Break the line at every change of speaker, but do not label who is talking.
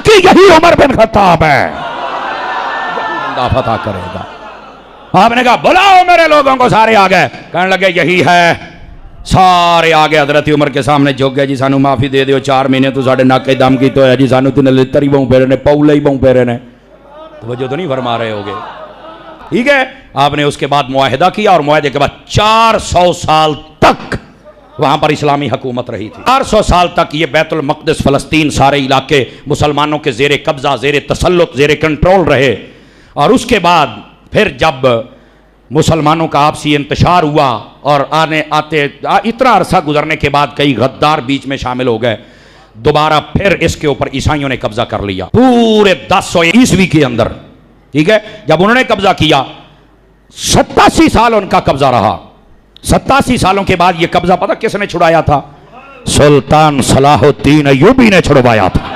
باقی یہی عمر بن خطاب ہے، بندہ فتح کرے گا۔ آپ نے کہا بلاؤ میرے لوگوں کو، سارے آ گئے، کہنے لگے یہی ہے، سارے آگے حضرت عمر کے سامنے جھک گئے، جی سانو معافی دے دیو، 4 مہینے تو ساڑھے ناکے دم کی تو ہے جی، سانو تین لتری بہوں پیرے نے، پاؤلے ہی بہوں پیرے نے، توجہ تو نہیں فرما رہے ہوگے، ٹھیک ہے۔ آپ نے اس کے بعد معاہدہ کیا، اور معاہدے کے بعد 400 سال تک وہاں پر اسلامی حکومت رہی تھی۔ 400 سال تک یہ بیت المقدس، فلسطین، سارے علاقے مسلمانوں کے زیر قبضہ، زیر تسلط، زیر کنٹرول رہے۔ اور اس کے بعد پھر جب مسلمانوں کا آپسی انتشار ہوا اور آتے اتنا عرصہ گزرنے کے بعد کئی غدار بیچ میں شامل ہو گئے، دوبارہ پھر اس کے اوپر عیسائیوں نے قبضہ کر لیا پورے 1000 عیسوی کے اندر، ٹھیک ہے۔ جب انہوں نے قبضہ کیا 87 سال ان کا قبضہ رہا۔ 87 سالوں کے بعد یہ قبضہ پتہ کس نے چھڑایا تھا؟ سلطان صلاح الدین ایوبی نے چھڑوایا تھا۔